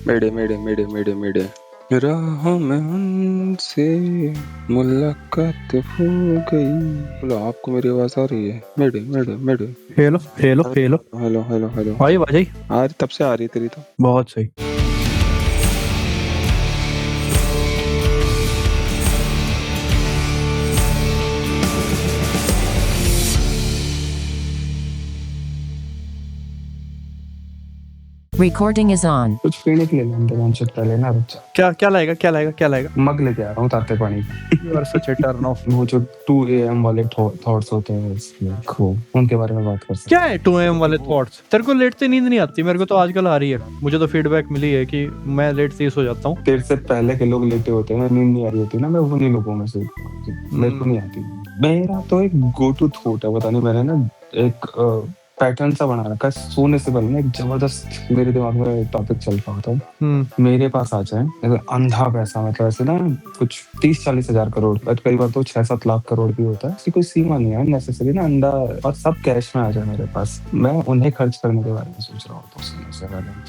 मेरे मेरे मेरे मेरे मेरे राहों में उनसे मुलाकात हो गई। बोलो, आपको मेरी आवाज आ रही है? मेरे मेरे मेरे hello hello hello hello hello hello भाई भाई आ रही, तब से आ रही तेरी तो। बहुत सही। Recording is on. कुछ पीने के लिए लेना वांछित पहले ना बच्चा। क्या क्या लाएगा क्या लाएगा क्या लाएगा? मग लेके आ रहा हूँ ताते पानी का। You are such a turn off. वो जो 2 AM वाले थॉट्स होते हैं इसमें खूब उनके बारे में बात कर सकते क्या है 2 AM वाले थॉट्स? तेरे को लेट से नींद नहीं आती, मेरे को तो आजकल आ रही है। मुझे तो फीडबैक मिली है कि मैं लेट से ही सो जाता हूँ। तेरे से पहले के लोग लेटे होते हैं, नींद नहीं आ रही होती ना, मैं उन्हीं लोगों में से मेरे को नहीं आती। मेरा तो एक गो टू थॉट है, पता नहीं मैंने ना एक पैटर्न सा बना रखा है। सोने से पहले ना एक जबरदस्त मेरे दिमाग में टॉपिक चल रहा होता है। मेरे पास आ जाए अगर अंधा पैसा, मतलब ऐसे ना कुछ 30-40 हजार करोड़, बट कई बार तो 6-7 लाख करोड़ भी होता है, इसकी कोई सीमा नहीं है नेसेसरी ना, अंधा और सब कैश में आ जाए मेरे पास, मैं उन्हें खर्च करने के बारे में सोच रहा हूँ।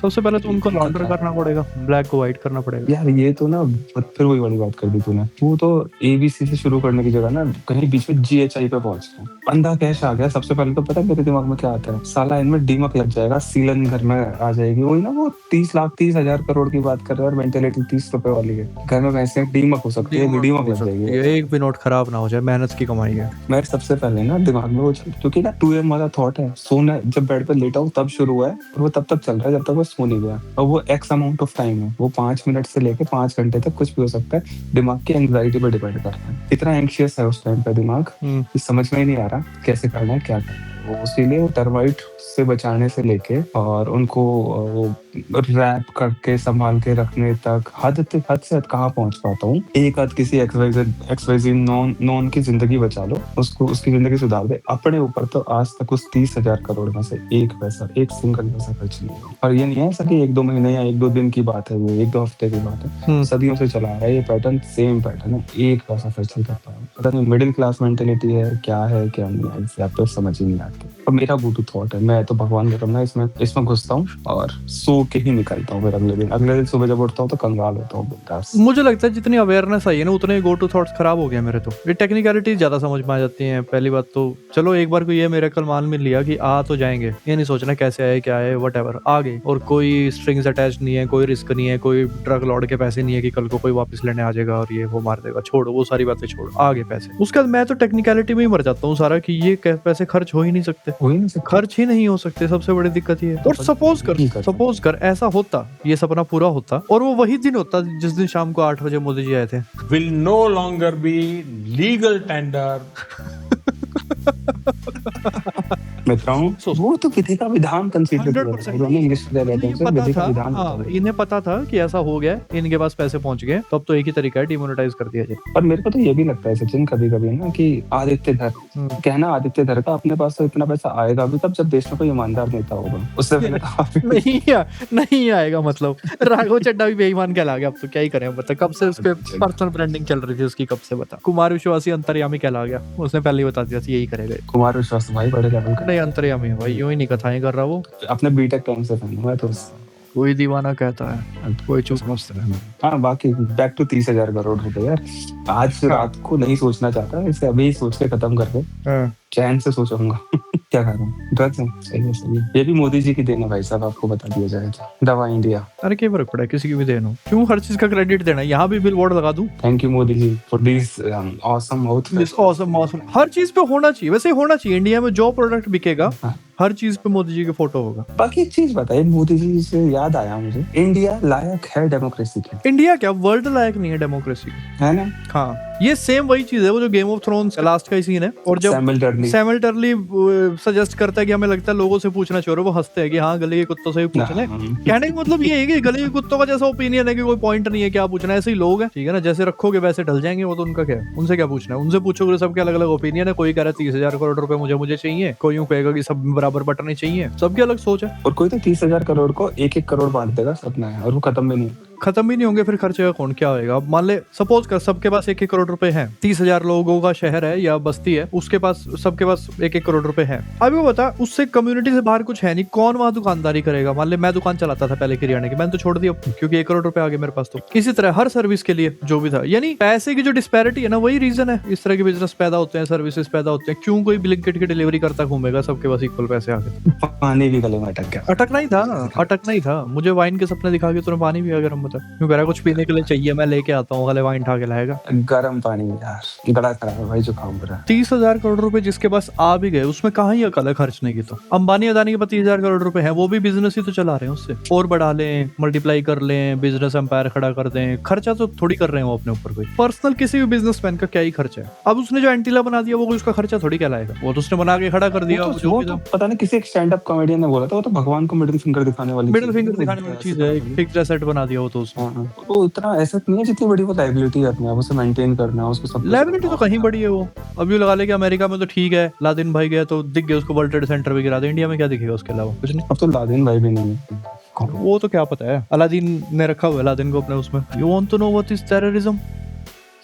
सबसे पहले तो उनको लॉन्डर करना पड़ेगा, ब्लैक को व्हाइट करना पड़ेगा। यार ये तो ना फिर वही वाली बात कर दी तूने। वो तो ABC से शुरू करने की जगह ना कहीं बीच में GHI पे पहुंच गया। अंधा कैश आ गया, सबसे पहले तो पता है मेरे दिमाग में क्या आता है, साला इनमें डीमक लग जाएगा, सीलन घर में आ जाएगी। वही ना वो 30 हजार करोड़ की बात कर रहे हैं और मेंटेलिटी 30 रुपए वाली है। घर में वैसे डीमक हो सकती है, डीमक लग जाएगी। ये एक भी नोट खराब ना हो जाए, मेहनत की कमाई है। मेरे सबसे पहले ना दिमाग में वो क्योंकि ना 2M वाला थॉट है, सोना जब बेड पे लेटा हूँ तब शुरू हुआ है और वो तब तक चल रहा है जब तक मैं सो नहीं गया। और वो एक्स अमाउंट ऑफ टाइम है, वो 5 मिनट से लेके 5 घंटे तक कुछ भी हो सकता है। दिमाग की एंग्जाइटी पे डिपेंड करता है, इतना एंग्शियस है उस टाइम पे दिमाग कि समझ में ही नहीं आ रहा कैसे करना है क्या करना है। वो इसीलिए वो टर्माइट से बचाने से लेके और उनको वो रैप करके संभाल के रखने तक हद से हद कहाँ पहुंच पाता हूँ। एक आध किसी XYZ नॉन की जिंदगी बचा लो, उसको उसकी जिंदगी सुधार दे। अपने ऊपर तो आज तक उस 30 हजार करोड़ में से एक सिंगल पैसा खर्च नहीं हुआ। और ये नहीं है ऐसा कि 1-2 महीने या 1-2 दिन की बात है, ये 1-2 हफ्ते की बात है, सदियों से चला आ रहा है ये पैटर्न, सेम पैटर्न है। एक पैसा खर्च नहीं कर पाया, पता नहीं मिडिल क्लास मेंटेलिटी है क्या नहीं है, तो समझ ही नहीं आती। और मेरा गो टू थॉट है, मैं तो भगवान का करना इसमें घुसता हूँ और सो के ही निकलता हूँ। फिर अगले दिन सुबह जब उठता हूँ तो कंगाल होता हूँ। मुझे लगता है जितनी अवेयरनेस आई है ना उतने गो टू थॉट्स खराब हो गए मेरे। तो ये टेक्निकलिटीज ज्यादा समझ में आ जाती हैं। पहली बात तो चलो एक बार को ये मिरेकल मान में लिया कि आ तो जाएंगे, ये नहीं सोचना कैसे आए क्या है, व्हाटएवर आ गए, और कोई स्ट्रिंग्स अटैच नहीं है, कोई रिस्क नहीं है, कोई ट्रक लॉर्ड के पैसे नहीं है कि कल को कोई वापस लेने आ जाएगा और ये वो मार देगा। छोड़ो वो सारी बातें, छोड़ो आ गए पैसे। उसके बाद मैं तो टेक्निकलिटी में ही मर जाता हूँ सारा, कि ये पैसे खर्च हो ही नहीं सकते, खर्च ही नहीं हो सकते। सबसे बड़ी दिक्कत ये है। और सपोज कर ऐसा होता, ये सपना पूरा होता और वो वही दिन होता जिस दिन शाम को 8 बजे मोदी जी आए थे। Will no longer be legal tender. मित्रों वो तो विधि का विधान कंसीडर किया, 100%। इन्हें पता था कि ऐसा हो गया, इनके पास पैसे पहुंच गए, तो अब तो एक ही तरीका है, डिमोनेटाइज कर दिया जाए। और मेरे को तो ये भी लगता है सचिन कभी-कभी ना कि आदित्यधर कहना, आदित्यधर का अपने पास तो इतना पैसा आएगा भी तब जब देश में कोई ईमानदार नेता होगा, उससे पहले नहीं आएगा। मतलब राघव चड्ढा भी बेईमान कहला गया, अब तो क्या ही करें। बता कब से उसके पर्सनल ब्रांडिंग चल रही थी उसकी, कब से बता। कुमार विश्वासी अंतर्यामी कहला गया, उसने पहले ही बता दिया यही करेगा। कुमार विश्वास भाई बड़े लेवल का नहीं, अंतर्यामी है भाई, यूं ही नहीं कथाएं कर रहा वो। अपने बीटेक टाइम से फैन हुआ तो कोई दीवाना कहता है, कोई चुप समझता है। हाँ, बाकी बैक टू 30 हजार करोड़ रुपए यार। आज रात को नहीं सोचना चाहता, इसे अभी सोच के खत्म कर दे, चैन से सोचूंगा। क्या कर रहा हूँ, ड्रग्स है, सही है। ये भी मोदी जी की देन है भाई साहब, आपको बता दिया जाए। दवा इंडिया, अरे क्या फर्क पड़ा है, किसी की भी देन हो, क्यों हर चीज का क्रेडिट देना। यहाँ भी बिल बोर्ड लगा दूं, thank you Modi ji for this awesome awesome. हर चीज पे होना चाहिए, वैसे होना चाहिए। इंडिया में जो प्रोडक्ट बिकेगा हर चीज पे मोदी जी की फोटो होगा। बाकी एक चीज बताइए, मोदी जी से याद आया मुझे, इंडिया लायक है डेमोक्रेसी की? इंडिया क्या वर्ल्ड लायक नहीं है डेमोक्रेसी, है ना? हाँ, ये सेम वही चीज है वो जो गेम ऑफ थ्रोन्स लास्ट का ही सीन है। और जब सैमल्टरली सजेस्ट करता है कि हमें लगता है लोगों से पूछना चाहिए, वो हंसते हैं कि हाँ गले के कुत्तों से ही पूछ ले। कहने का मतलब ये है कि गले के कुत्तों का जैसा ओपिनियन है कि कोई पॉइंट नहीं है क्या पूछना, ऐसे ही लोग हैं, ठीक है ना। जैसे रखोगे वैसे ढल जाएंगे, वो तो उनका क्या है, उनसे क्या पूछना है। उनसे पूछोगे सबके अलग अलग ओपिनियन है। कोई कह रहा है 30 हजार करोड़ रुपए मुझे चाहिए, कोई यूं कहेगा कि सब बराबर बटने चाहिए, सबकी अलग सोच है। और कोई तो 30 हजार करोड़ को 1-1 करोड़ बांट देगा, सपना है और वो खत्म भी नहीं। खत्म ही नहीं होंगे, फिर खर्चेगा कौन, क्या होएगा। अब मान ले सपोज कर सबके पास 1-1 करोड़ रुपए है, 30,000 लोगों का शहर है या बस्ती है, उसके पास सबके पास 1-1 करोड़ रुपए है। अभी वो बता, उससे कम्युनिटी से बाहर कुछ है नहीं, कौन वहां दुकानदारी करेगा। मान ले मैं दुकान चलाता था पहले किराने की, मैंने तो छोड़ दिया क्योंकि 1 करोड़ रुपए आ गए मेरे पास। तो इसी तरह हर सर्विस के लिए जो भी था, यानी पैसे की जो डिस्पैरिटी है ना, वही रीजन है इस तरह के बिजनेस पैदा होते हैं, सर्विसेज पैदा होते हैं। क्यों कोई ब्लिंकिट की डिलीवरी करता घूमेगा, सबके पास इक्वल पैसे आ गए। पानी भी गले में अटक गया। अटकना ही था। मुझे वाइन के सपने दिखा के तूने पानी भी अगर हम बता, क्यों कह रहा कुछ पीने के लिए चाहिए, मैं लेके आता हूँ, वाले वाइन उठा के लाएगा। गर्म पानी यार, गला खराब है भाई, जो काम कर रहा है। 30,000 करोड़ रुपए जिसके पास आ भी गए, उसमें कहाँ ही अकल है खर्चने की। तो अंबानी अदानी के पास 30,000 करोड़ रुपए है, वो भी बिजनेस ही तो चला रहे हैं, उससे और बढ़ा लें, मल्टीप्लाई कर लें, बिजनेस एम्पायर खड़ा कर दें। खर्चा तो थोड़ी कर रहे हैं वो अपने ऊपर। कोई पर्सनल किसी भी बिजनेसमैन का क्या ही खर्चा है। अब उसने जो एंटीला बना दिया, वो उसका खर्चा थोड़ी कहलाएगा, वो तो उसने बना के खड़ा कर दिया। वो तो पता नहीं किसी एक स्टैंड अप कॉमेडियन ने बोला था, वो तो भगवान को मिडिल फिंगर दिखाने वाली चीज है। एक फिक्स्ड एसेट बना दिया वो तो उसने। वो इतना एसेट नहीं है जितनी बड़ी वो लायबिलिटी है अपने आप, उसे मेंटेन करना है, उसको सब लायबिलिटी तो कहीं बड़ी है वो। अब यूं लगा ले कि अमेरिका में तो ठीक है, लादेन भाई गया तो दिख गया, उसको वर्ल्ड ट्रेड सेंटर भी गिरा दे। इंडिया में क्या दिखेगा उसके अलावा, कुछ नहीं। अब तो लादेन भाई भी नहीं है, वो तो क्या पता है, अलादीन ने रखा हुआ है अलादीन को अपने उसमें। You want to know what is terrorism?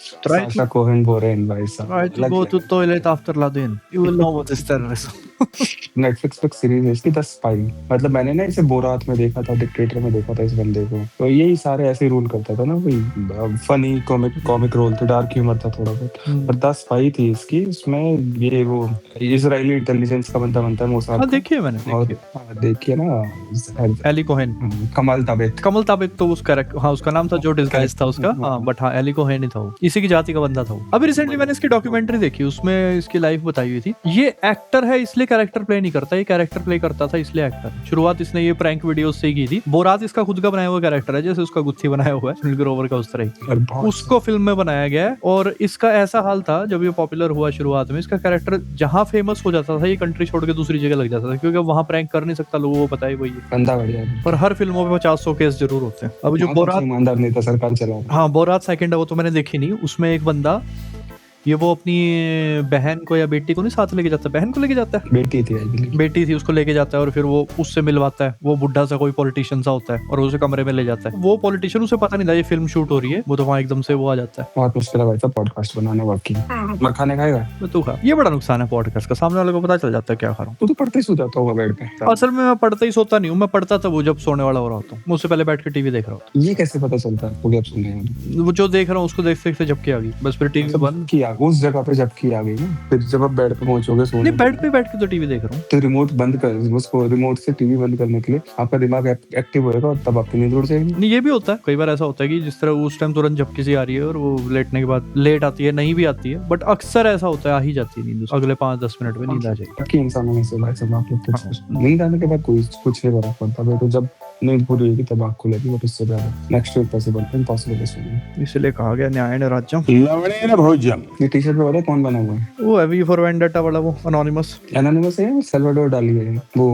Sacha Cohen Baron भाई साहब, Try to go to toilet after Laden. You will know what is terrorism. Netflix पे सीरीज है इसकी द स्पाई। मतलब मैंने ना इसे बोरात में देखा था, डिक्टेटर में देखा था इस बंदे को, तो यही सारे ऐसे रूल करता था ना, वही फनी कॉमिक रोल थे, डार्क ह्यूमर था थोड़ा बहुत। पर द स्पाई थी इसकी, इसमें ये वो इजरायली इंटेलिजेंस का बंदा बनता है मोसाद। हाँ देखिए मैंने, और देखिए ना एली कोहेन, कमल ताबित तो उसका हाँ उसका नाम था जो डिस्गाइज था उसका। हाँ बट हाँ एली कोहेन ही था वो, इसी की जाति का बंदा था वो। अभी रिसेंटली मैंने इसकी डॉक्यूमेंट्री देखी, उसमें इसकी लाइफ बताई हुई थी। ये एक्टर है इसलिए कैरेक्टर प्ले नहीं करता, ये कैरेक्टर प्ले करता था इसलिए एक्टर। शुरुआत इसने ये प्रैंक वीडियोस से ही की थी। बोरात इसका खुद का बनाया हुआ कैरेक्टर है, जैसे उसका गुत्थी बनाया हुआ है सुनील ग्रोवर का, उस तरह उसको फिल्म में बनाया गया है। और इसका ऐसा हाल था जब ये पॉपुलर हुआ शुरुआत में, इसका कैरेक्टर जहां फेमस हो जाता था ये कंट्री छोड़ के दूसरी जगह लग जाता था, क्योंकि वहां प्रैंक कर नहीं सकता, लोगों को पता है वही है। पर हर फिल्मों में 50-100 केस जरूर होते हैं। अब जो बोरात ईमानदार नहीं था, सरकार चला। हाँ बोरात सेकंड है, वो तो मैंने देखी नहीं। उसमें एक बंदा ये वो अपनी बहन को या बेटी को नहीं साथ लेके जाता, बहन को लेके जाता है, बेटी थी उसको लेके जाता है, और फिर वो उससे मिलवाता है। वो बुढ़ा सा कोई पॉलिटिशियन सा होता है और उसे कमरे में ले जाता है। वो पॉलिटिशियन, उसे पता नहीं था ये फिल्म शूट हो रही है, वो तो वहाँ एकदम से वो आ जाता है। बहुत मुश्किल है भाई साहब पॉडकास्ट बनाने वाकई। मैं खाने खाएगा तू खा, ये बड़ा नुकसान है पॉडकास्ट का, सामने वाले को पता चल जाता है क्या खा रहा हूँ। तू तो पढ़ते ही सो जाता होगा बेड पे। असल में मैं पढ़ता ही सोता नहीं हूँ, मैं पढ़ता था वो जब सोने वाला हो रहा होता हूँ, मुझसे पहले बैठ के टीवी देख रहा होता। ये कैसे पता चलता है आपको? अब सुनने वो जो देख रहा हूँ उसको देखते देखते झपकी आ गई, बस फिर टीवी बंद किया, उस जगह पे झपकी आ गई ना। फिर जब आप बेड पे पहुंचोगे सोने, नहीं बेड पे बैठ के तो टीवी देख रहा हूँ, तो रिमोट बंद कर, उसको रिमोट से टीवी बंद करने के लिए आपका दिमाग एक्टिव होएगा और तब आपकी नींद उड़ जाएगी। नहीं ये भी होता है, कई बार ऐसा होता है कि जिस तरह उस टाइम तुरंत झपकी सी आ रही है और वो लेटने के बाद लेट आती है, नहीं भी आती है, बट अक्सर ऐसा होता है आ ही जाती है नींद, अगले 5-10 मिनट में नींद आ जाएगी। बाकी इंसानों में से भाई सब आप लोग नींद आने के बाद कोई कुछ नहीं फर्क पड़ता, तो जब नींद पूरी होगी तब आँख खुलेगी, बट इससे ज्यादा नेक्स्ट वीक पॉसिबल इम्पॉसिबल है। इसलिए कहा गया न्यायेन राज्यम लवणेन भोज्यम। ये टी शर्ट पे पता है कौन बना हुआ है? वो है वी फॉर वेंडेटा वाला, वो एनोनिमस है, सल्वाडोर डाली है वो,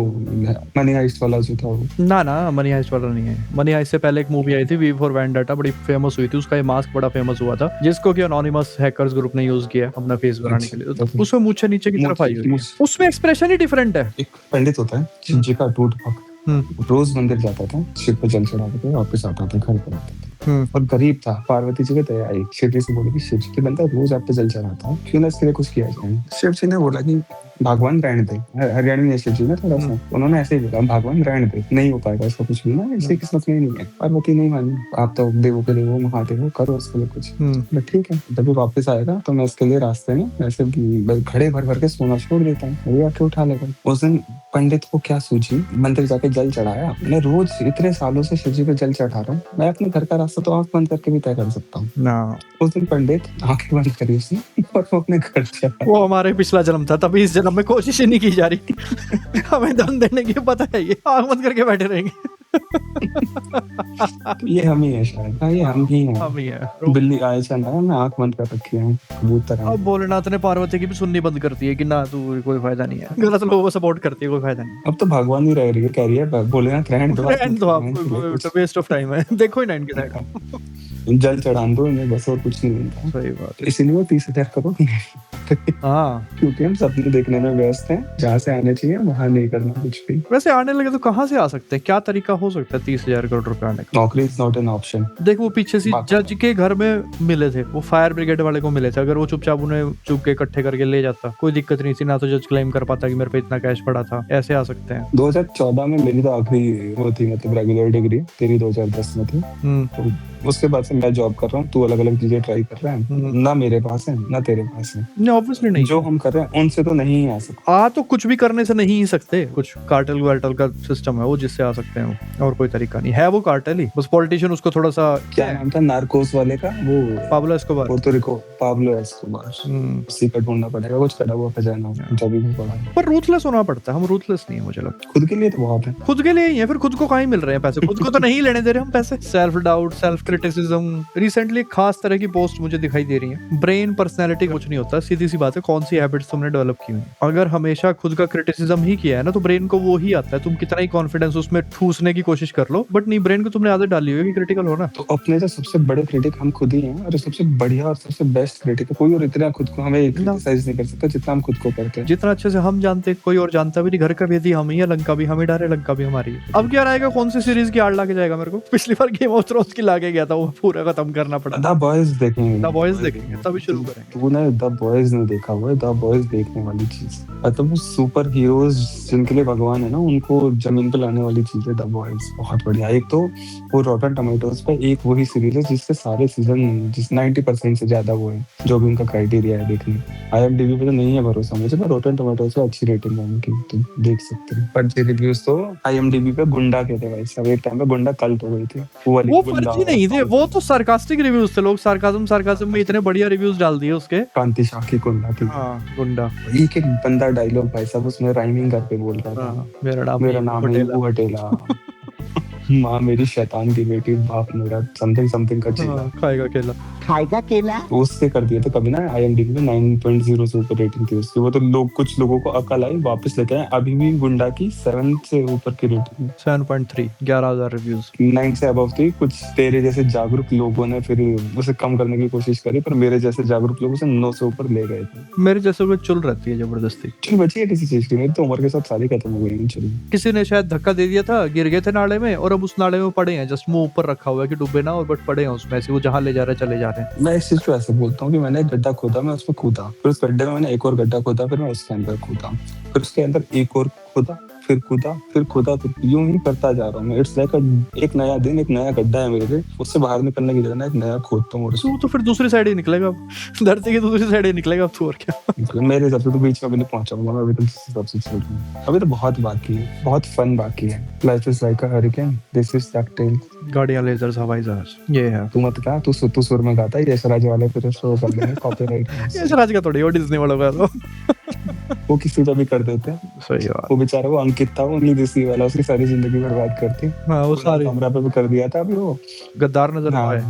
मनी हाइस्ट वाला जो था वो। ना मनी हाइस्ट वाला नहीं है। मनी हाइस्ट से पहले एक मूवी आई थी वी फॉर वेंडेटा, बड़ी फेमस हुई थी, उसका ये मास्क बड़ा फेमस हुआ था, जिसको कि एनोनिमस हैकर्स ग्रुप ने यूज किया अपना फेस बनाने के लिए। तो उसमें मूछें नीचे की तरफ आई हुई है, उसमें एक्सप्रेशन ही डिफरेंट है। एक पंडित होता है शिव जी का टूट भक्त, रोज मंदिर जाता था, शिव पे जल चढ़ाते थे, वापस आता था घर पर आता था, और गरीब था। पार्वती जी को दया आई, शिव जी से बोले कि शिव जी के बंदा रोज आप पे जल चढ़ाता है, क्यों ना इसके लिए कुछ किया जाए। शिव जी ने बोला कि भगवान रहने दे, हरियाणवी है शिव जी ने थोड़ा सा, उन्होंने ऐसे ही बोला भगवान रहने दे, नहीं हो पाएगा इसका कुछ भी ना, ऐसी किस्मत में नहीं है। पार्वती नहीं मानी, आप तो देवों के लिए वो महादेव हो, करो उसके लिए कुछ। ठीक है, जब भी वापस आएगा तो मैं इसके लिए रास्ते में ऐसे घड़े भर भर के सोना छोड़ देता हूँ, वो आके उठा लेगा। उस दिन पंडित को क्या सूझी, मंदिर जाके जल चढ़ाया। मैं रोज इतने सालों से शिव जी पे जल चढ़ा रहा हूँ, मैं अपने घर का रास्ता तो आंख बंद करके भी तय कर सकता हूँ ना। उस दिन पंडित आंखें बंद करी उसने और वो अपने घर चला। वो हमारे पिछला जन्म था, तभी इस जन्म में कोशिश ही नहीं की जा रही हमें दम देने की, पता है ये आंख बंद करके बैठे रहेंगे। ये हम ही है शायद, ये हम ही हैं। हम ही है। बिल्ली आयशा ना, मैं आंख बंद कर रखी है कबूतर। अब भोलेनाथ ने पार्वती की भी सुननी बंद कर दी है कि ना तू कोई फायदा नहीं है, गलत लोगों को सपोर्ट करती है, कोई फायदा नहीं। अब तो भगवान ही रह रही है, कह रही है भोलेनाथ रहने दो आप, वेस्ट ऑफ टाइम है, देखो ही ना इनके साइड जल चढ़ा दो इन्हें, बस और कुछ नहीं मिलता। सही बात है। इसीलिए वो 30,000 करोड़ रही, हाँ क्योंकि हम सपने देखने में व्यस्त हैं, जहाँ से आने चाहिए वहाँ नहीं करना कुछ भी। वैसे आने लगे तो कहाँ से आ सकते हैं, क्या तरीका हो सकता है 30,000 करोड़ रुपए आने का? नौकरी इज नॉट एन ऑप्शन। देख वो पीछे से बात- जज के घर में मिले थे, वो फायर ब्रिगेड वाले को मिले थे, अगर वो चुपचाप उन्हें चुप के इकट्ठे करके ले जाता कोई दिक्कत नहीं थी, ना तो जज क्लेम कर पाता कि मेरे पे इतना कैश पड़ा था। ऐसे आ सकते हैं। 2014 में मेरी तो आखिरी वो थी, मतलब रेगुलर डिग्री, तेरी 2010 में थी। तो उसके बाद से मैं जॉब कर रहा हूँ, तू अलग अलग चीजें ट्राई कर रहा है, ना मेरे पास है ना तेरे पास है। नहीं ऑब्वियसली नहीं, जो हम कर रहे हैं उनसे तो नहीं आ सकता। आ तो कुछ भी करने से नहीं सकते, कुछ कार्टेल वार्टल का सिस्टम है वो जिससे आ सकते हैं, और कोई तरीका नहीं है। वो कार्टेल ही, बस पॉलिटिशियन उसको थोड़ा सा क्या नाम था नार्कोस वाले का, वो पाब्लो एस्कोबार। पुर्तो रिको, पाब्लो एस्कोबार। उसी का ढूंढना पड़ेगा, कुछ कटा हुआ खजाना जब भी पड़ा है। पर रूथलेस होना पड़ता है, हम रूथलेस नहीं है मुझे लगता। खुद के लिए तो बहुत है, खुद के लिए ही है, फिर खुद को कहाँ ही मिल रहे हैं पैसे, खुद को तो नहीं लेने दे रहे हम पैसे। Self doubt, self criticism. Recently एक खास तरह की पोस्ट मुझे दिखाई दे रही है, ब्रेन पर्सनैलिटी कुछ नहीं होता, सीधी सी बात है, कौन सी हैबिट्स तुमने डेवलप की हुई है। अगर हमेशा खुद का क्रिटिसिज्म ही किया है ना, तो ब्रेन को वो ही आता है, तुम कितना ही कॉन्फिडेंस उसमें ठूसने की कोशिश कर लो, बट नहीं, ब्रेन को तुमने आदत डाली हुई है कि क्रिटिकल होना। तो अपने जो सबसे बड़े क्रिटिक हम खुद ही हैं, और सबसे बढ़िया और सबसे बेस्ट क्रिटिक कोई और इतना खुद को हमें क्रिटिसाइज नहीं कर सकता जितना हम खुद को करते हैं। जितना अच्छे से हम जानते हैं कोई और जानता भी नहीं, घर का भी यदि हम ही है, लंका भी हम ही डाले, लंका भी हमारी है। अब क्या रहेगा, कौन सी सीरीज की आड़ लाके जाएगा मेरे को? पिछली बार गेम ऑफ थ्रोन्स की लाके गया था, वो पूरा खत्म करना पड़ा। द बॉयज देखेंगे, द बॉयज देखेंगे तभी शुरू करेंगे। तूने द बॉयज नहीं देखा हुआ है, द बॉयज देखने वाली चीज, मतलब वो सुपर हीरोज जिनके लिए भगवान है ना, उनको जमीन पे लाने वाली चीज है द बॉयज। बहुत बढ़िया। एक तो वो रॉटन टोमेटोज पे एक वही सीरीज है जिसके सारे सीजन जिस 90% से ज्यादा वो है, जो भी उनका क्राइटेरिया है देखने। IMDb पे तो नहीं है भरोसा मुझे, पर रॉटन टोमेटोज पे अच्छी रेटिंग है उनकी, तुम देख सकते हो। पर ये रिव्यूज तो IMDb पे गुंडा के थे भाई साहब, एक टाइम पे गुंडा कल्ट हो गई थी वाली। वो फर्जी नहीं थे, वो तो सार्कास्टिक रिव्यूज थे, लोग सार्काज्म में इतने बढ़िया रिव्यूज डाल दिए उसके। कांति शाह की गुंडा की। हाँ गुंडा। एक एक बंदा डायलॉग भाई साहब उसमें राइमिंग करके बोल रहा था, हाँ, मेरा नाम है नीबू हटेला, माँ मेरी शैतान की बेटी, बाप मेरा समथिंग समथिंग का चीज खाएगा केला। खाएगा केला। तो उससे कर दिया था कभी ना। IMDb पे 9.0 से ऊपर रेटिंग थी उसकी। वो तो लोग, कुछ लोगों को अकल आई, वापस लेके आए, अभी भी गुंडा की 7 से ऊपर की रेटिंग, 7.3, 11,000 रिव्यूज। 9 से अबव थी। कुछ तेरे जैसे जागरूक लोगों ने फिर उसे कम करने की कोशिश करी, पर मेरे जैसे जागरूक लोग उसे 9 से ऊपर ले गए थे। मेरे जैसे को चुल रहती है जबरदस्ती। चल बची है किसी चीज की, मेरी तो उम्र के साथ सारी खत्म हो गई। चलिए, किसी ने शायद धक्का दे दिया था, गिर गए थे नाले में, और अब उस नाले में पड़े हैं, जस्ट मुंह ऊपर रखा हुआ है कि डूबे ना, और बट पड़े हैं उसमें, ऐसे वो जहां ले जा रहे चले जा रहे हैं। मैं इस चीज को ऐसे बोलता हूँ कि मैंने एक गड्ढा खोदा, मैं उसमें कूदा, फिर उस गड्ढे में मैंने एक और गड्ढा खोदा, फिर मैं उसके अंदर कूदा, फिर उसके अंदर एक और खोदा, फिर कूदा, फिर खोदा, तो यूं ही करता जा रहा हूँ। इट्स लाइक एक नया दिन, एक नया गड्ढा है मेरे लिए, उससे बाहर निकलने की जगह ना एक नया खोदता हूँ। तू तो फिर दूसरी साइड ही निकलेगा, धरती की दूसरी साइड ही निकलेगा अब तू, और क्या। मेरे हिसाब से तो बीच में भी नहीं पहुंचाऊंगा मैं, अभी तो जिस हिसाब से चल रही हूँ। अभी तो बहुत बाकी है, बहुत फन बाकी है। Life is like a hurricane, this is डकटेल। गाड़ियां, लेजर्स, हवाई जहाज, ये है। तू मत कहा, तू सुर में गाता है, यशराज वाले फिर शो कर देंगे कॉपीराइट। यशराज का थोड़ी, वो डिज्नी वालों का तो। वो किसी का भी कर देते हैं। सही बात। वो बेचारा वो अंकित था, वो दिसी वाला, उसकी सारी जिंदगी बर्बाद करती। हाँ वो सारी कमरा पे भी कर दिया था अभी वो, गद्दार नजर आए,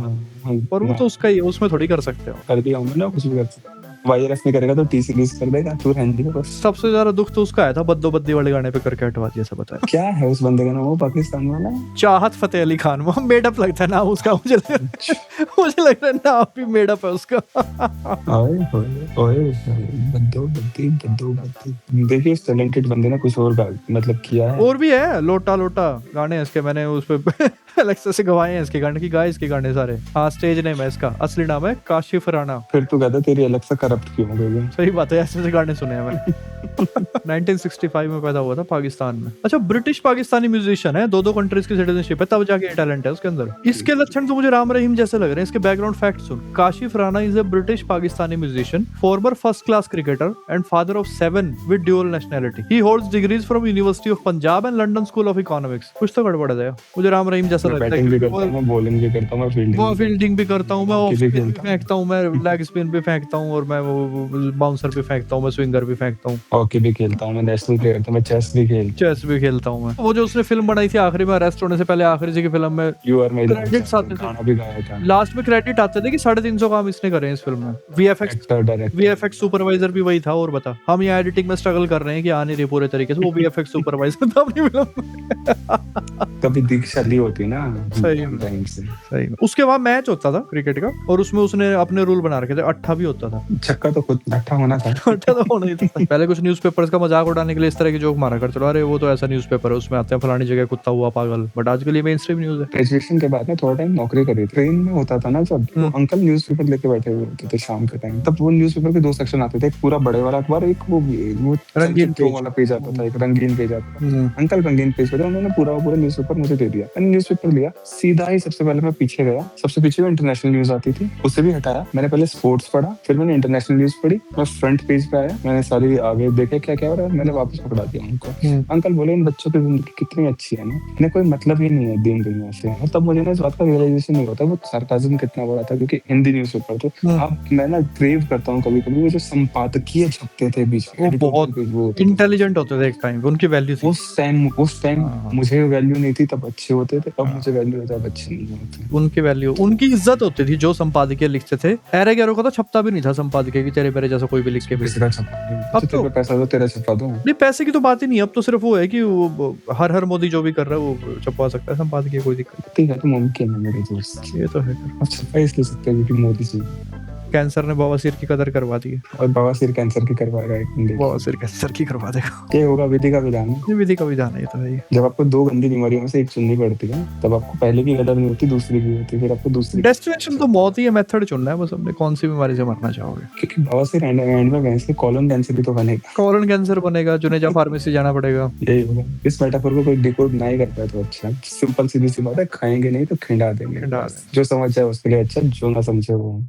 पर वो तो उसका ही, उसमें थोड़ी कर सकते हो। कर दिया उन्होंने, कुछ भी कर सकता। वाईआरएफ नहीं करेगा तो टीसी रिलीज कर देगा, तू रहने दे बस। सबसे ज्यादा दुख तो उसका आया था, बद्दो बद्दी वाले गाने पे करके हटवा दिया, सब बताया। क्या है उस बंदे का नाम, वो पाकिस्तान वाला चाहत फतेह अली खान, वो मेडअप लगता है नाम उसका, मुझे लग रहा है नाम भी मेडअप है उसका। ओए ओए ओए, बद्दो बद्दी। देखिए इस टैलेंटेड बंदे ने कुछ और मतलब किया है। और भी है, लोटा लोटा गाने हैं इसके, मैंने उस पे अलेक्सा से गवाए हैं इसके गाने की, गाए इसके गाने सारे। हाँ स्टेज नेम है इसका, असली नाम है काशिफ राणा। फिर तू कहता तेरी अलेक्सा करप्ट क्यों हो गई है? सही बात है, ऐसे ऐसे गाने सुने हैं मैंने। 1965 में पैदा हुआ था पाकिस्तान में। अच्छा, ब्रिटिश पाकिस्तानी म्यूजिशियन है, दो कंट्रीज की सिटीजनशिप है, तब जाके टैलेंट है उसके अंदर। इसके लक्षण तो मुझे राम रहीम जैसे लग रहे हैं। इसके background fact soon. Kashif Rana is a British Pakistani musician, farmer first class cricketer and father of 7 with dual nationality. He holds degrees from university of Punjab and London school of economics. कुछ तो गड़बड़ है, मुझे राम रहीम जैसा लगता बैटिंग भी है। करता हूं, मैं बॉलिंग भी करता हूं, मैं फील्डिंग भी करता हूं, मैं ऑफ हॉकी भी स्पिन भी खेलता हूं। फेंकता हूं, मैं लेग स्पिन भी फेंकता हूं, और मैं वो बाउंसर भी फेंकता हूं, मैं स्विंगर भी फेंकता हूं, हॉकी भी खेलता हूं, मैं नेशनल प्लेयर था, मैं चेस भी खेलता चेस भी खेलता हूं मैं। वो जो उसने फिल्म बनाई थी आखिरी में, अरेस्ट होने से पहले आखिरी जी की फिल्म में, हूं। यू आर माय Credits आते थे। गाना भी गाया था। लास्ट में क्रेडिट आते थे कि 350 काम इसने करे हैं इस फिल्म में। एक्टर डायरेक्टर VFX सुपरवाइजर भी वही था। और बता, हम यहाँ एडिटिंग में स्ट्रगल कर रहे हैं कि आ नहीं रही पूरे तरीके से, वो VFX सुपरवाइजर था अपनी फिल्म में। कभी दीक्षाली होती ना सही में। टाइम से। सही में। उसके बाद मैच होता था क्रिकेट का, और उसमें उसने अपने रूल बना रखे थे, 8 भी होता था। छक्का तो खुद नट्ठा होना था। छोटा तो होना ही था। पहले कुछ न्यूज़पेपर्स का मजाक उड़ाने के लिए इस तरह की जोक मारा कर, चलो अरे वो तो ऐसा न्यूज़पेपर है, उसमें आते हैं फलानी जगह कुत्ता हुआ पागल, बट आजकल ये मेन स्ट्रीम न्यूज़ है। ग्रेजुएशन के बाद में थोड़ा टाइम नौकरी करी, ट्रेन में होता था ना जब, तो हम्म। अंकल न्यूज़पेपर लेके बैठे हुए होते थे शाम के टाइम। तब वो न्यूज़पेपर के 2 सेक्शन आते थे, एक पूरा बड़े वाला अखबार, एक वो रंगीन चमचम पेज। वाला पेज आता था, एक रंगीन पेज आता था। हम्म। अंकल रंगीन पेज पे थे, उन्होंने पूरा पूरा न्यूज़पेपर मुझे दे दिया। मैंने न्यूज़पेपर लिया, सीधा ही सबसे पहले मैं पीछे गया, सबसे पीछे में इंटरनेशनल न्यूज़ आती थी, उसे भी हटाया। मैंने पहले स्पोर्ट्स पढ़ा, फिर मैंने इंटरनेशनल न्यूज़ पढ़ी। मैं फ्रंट पेज पे आया, मैंने सारी आगे देखे क्या क्या हो रहा है, मैंने वापस पकड़ा दिया उनको। अंकल बोले इन बच्चों की जिंदगी कितनी अच्छी है ना, इन्हें कोई मतलब ही नहीं है दीन दुनिया से। और तब मुझे ना इस बात का रियलाइजेशन नहीं होता वो सार्काज्म कितना बड़ा था, क्योंकि हिंदी न्यूज़पेपर तो अब मैं ना क्रेव करता हूँ कभी कभी वो जो संपादकीय छपते थे बीच में, वो बहुत वो इंटेलिजेंट होते थे एक टाइम, उनकी वैल्यू थी। उस टाइम हाँ। मुझे वैल्यू नहीं थी, तब अच्छे होते थे। अब मुझे वैल्यू है, तब अच्छे नहीं होते। उनकी वैल्यू, उनकी इज्जत होती थी जो संपादकीय लिखते थे। एरे गैरो का तो छपता भी नहीं था संपादकीय की, तेरे मेरे जैसा कोई भी लिख के भेज। किसी का छपा अब तो तेरे पे पैसा दो, तेरा छपा दो। नहीं, पैसे की तो बात ही नहीं है, अब तो सिर्फ वो है कि वो हर मोदी जो भी कर रहा है वो छपवा सकता है संपादकीय, कोई दिक्कत ठीक है तो मुमकिन है मेरे दोस्त। नहीं। ये तो है। अब छपा इसलिए सकते हैं क्योंकि मोदी जी कैंसर ने बवासीर की कदर करवा दी है। और बवासीर कैंसर की करवाएगा एक दिन। बवासीर कैंसर की करवा देगा। ये होगा विधि का विधान है। ये विधि का विधान है, ये तो है ही। जब आपको 2 गंदी बीमारियों में से एक चुननी पड़ती है, तब आपको पहले की कदर नहीं होती, दूसरी की होती है, फिर आपको दूसरी। डेस्टिनेशन तो मौत ही है, मेथड चुनना है बस, हमने कौन सी बीमारी से मरना चाहोगे। क्योंकि बवासीर एंड में भैंस के कॉलन कैंसर भी तो बनेगा। कॉलन कैंसर बनेगा, जुनेजा फार्मेसी जाना पड़ेगा। यही होगा। इस मेटाफोर को कोई डिकोड ना ही कर पाए तो अच्छा। सिंपल सीधी सी बात है, खाएंगे नहीं तो खिंडा देंगे। खिंडा देंगे। जो समझ जाए उसके लिए अच्छा, जो ना समझे वो